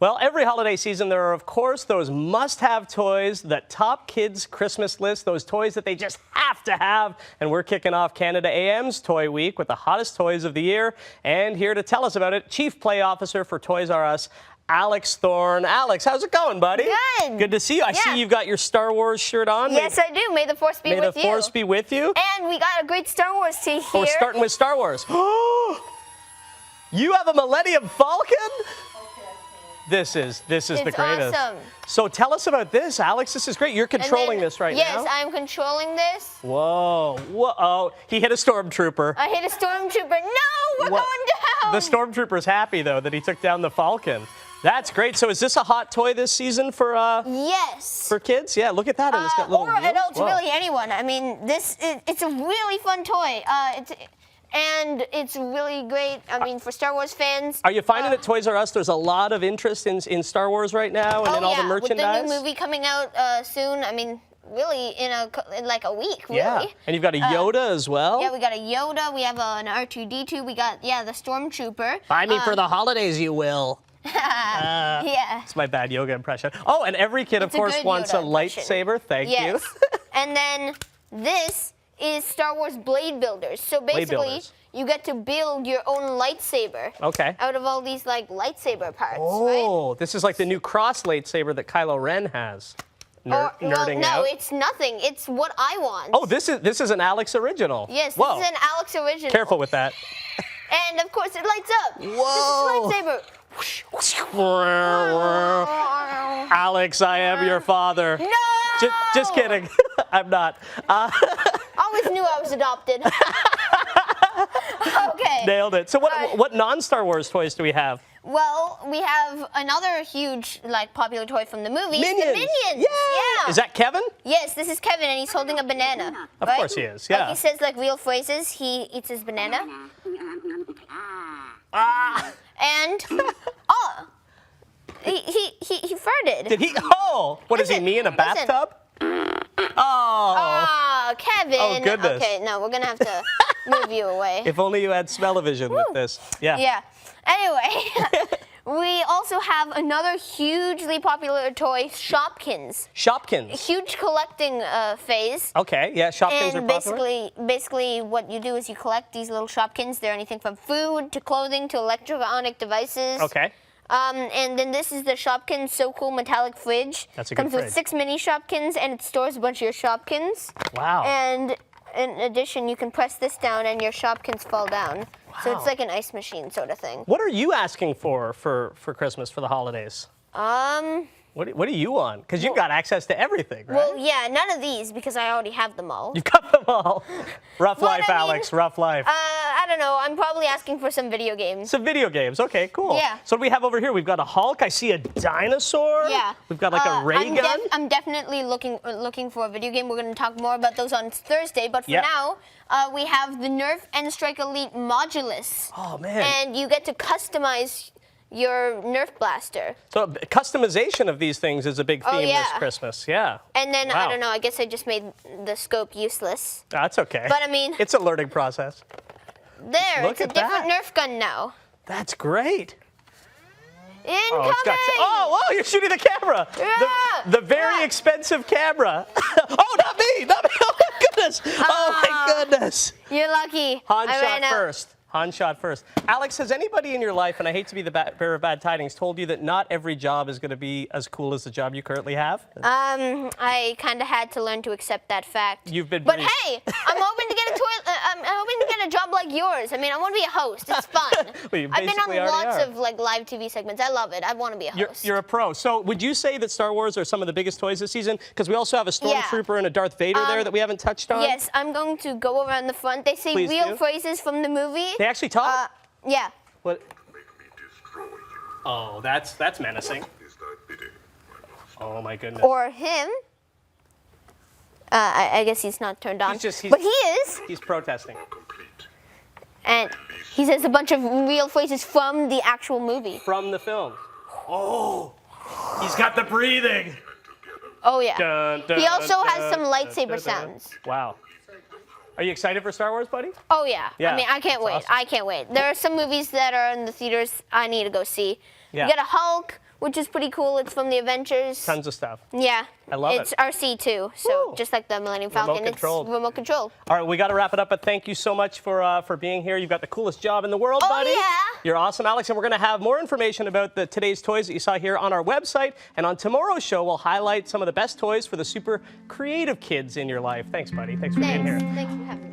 Well, every holiday season, there are, of course, those must-have toys, that top kids' Christmas list, those toys that they just have to have. And we're kicking off Canada AM's Toy Week with the hottest toys of the year. And here to tell us about it, Chief Play Officer for Toys R Us, Alex Thorne. Alex, how's it going, buddy? Good. Good to see you. I see you've got your Star Wars shirt on. Yes, I do. May the Force be with you. May the Force be with you. And we got a great Star Wars tee here. Oh, we're starting with Star Wars. You have a Millennium Falcon? This is the greatest. Awesome. So tell us about this, Alex. This is great. You're controlling this right now. Yes, I'm controlling this. Whoa. Whoa. He hit a stormtrooper. I hit a stormtrooper. No, we're going down. The stormtrooper's happy, though, that he took down the Falcon. That's great. So is this a hot toy this season for yes. For kids? Yeah, look at that. And it's got little or wheels. adults, Whoa. really anyone. I mean, it's a really fun toy. And it's really great, I mean, for Star Wars fans. Are you finding at Toys R Us there's a lot of interest in Star Wars right now and in all the merchandise? With the new movie coming out soon, I mean, really in like a week, really. Yeah, and you've got a Yoda as well. Yeah, we got a Yoda, we have an R2-D2, we got, the Stormtrooper. Buy me for the holidays, you will. Yeah. It's my bad yoga impression. Oh, and every kid, of course, wants a lightsaber. Thank you. And then this is Star Wars Blade Builders. So basically, you get to build your own lightsaber. Okay. Out of all these like lightsaber parts. Oh, right? This is like the new cross lightsaber that Kylo Ren has. Nerding no, out. it's nothing. It's what I want. Oh, this is an Alex original. Yes, Whoa. This is an Alex original. Careful with that. And of course, it lights up. Whoa. This is lightsaber. Alex, I am your father. No! Just kidding. I'm not. Always knew I was adopted. Okay. Nailed it. So what non-Star Wars toys do we have? Well, we have another huge, popular toy from the movies. Minions. The Minions. Yeah. Is that Kevin? Yes, this is Kevin, and he's holding a banana. Of course he is, yeah. He says, real phrases. He eats his banana. And, he farted. Did he? Oh, what is he, me in a bathtub? Oh. Kevin. Oh, goodness. Okay, no, we're going to have to move you away. If only you had smell-o-vision with this. Yeah. Yeah. Anyway, we also have another hugely popular toy, Shopkins. Shopkins. Huge collecting phase. Okay, yeah, Shopkins are popular. Basically, what you do is you collect these little Shopkins. They're anything from food to clothing to electronic devices. Okay. And then this is the Shopkins So Cool metallic fridge. That's a good fridge. Comes with 6 mini Shopkins, and it stores a bunch of your Shopkins. Wow. And in addition, you can press this down, and your Shopkins fall down. Wow. So it's like an ice machine sort of thing. What are you asking for Christmas, for the holidays? What do you want? Because you've got access to everything, right? Well, yeah, none of these because I already have them all. You've got them all. Rough life, Alex, rough life. I don't know. I'm probably asking for some video games. Some video games. Okay, cool. Yeah. So what do we have over here? We've got a Hulk. I see a dinosaur. Yeah. We've got like a ray gun. I'm definitely looking for a video game. We're going to talk more about those on Thursday. But for now, we have the Nerf and Strike Elite Modulus. Oh, man. And you get to customize your Nerf blaster. So customization of these things is a big theme this Christmas. Yeah. And then, I don't know, I guess I just made the scope useless. That's okay. But I mean, it's a learning process. There, it's a different Nerf gun now. That's great. Incoming! Oh, whoa, you're shooting the camera. The very expensive camera. Oh, not me. Oh, my goodness. Oh, my goodness. You're lucky. Han shot first. Alex, has anybody in your life, and I hate to be the bearer of bad tidings, told you that not every job is going to be as cool as the job you currently have? I kind of had to learn to accept that fact. You've been But hey, I'm hoping to get I'm hoping to get a job like yours. I mean, I want to be a host. It's fun. Well, I've been on lots of live TV segments. I love it. I want to be a host. You're a pro. So would you say that Star Wars are some of the biggest toys this season? Because we also have a Stormtrooper and a Darth Vader there that we haven't touched on. Yes, I'm going to go around the front. They say real phrases from the movie. They actually talk? Yeah. What? Oh, that's menacing. Oh my goodness. Or him. I guess he's not turned on. But he is. He's protesting. And he says a bunch of real phrases from the actual movie. From the film. Oh, he's got the breathing. Oh, yeah. Dun, dun, he also dun, has some lightsaber dun, dun. sounds. Wow. Are you excited for Star Wars, buddy? Oh, yeah. I mean, I can't wait. Awesome. I can't wait. There are some movies that are in the theaters I need to go see. Yeah. We got a Hulk. which is pretty cool. It's from the Adventures. Tons of stuff. Yeah. I love it's RC too, so Woo. just like the Millennium Falcon, Remote-controlled. it's remote control. All right, we got to wrap it up, but thank you so much for being here. You've got the coolest job in the world, buddy. Yeah. You're awesome, Alex, and we're going to have more information about today's toys that you saw here on our website. And on tomorrow's show, we'll highlight some of the best toys for the super creative kids in your life. Thanks, buddy. Thanks for being here. Thanks for having me.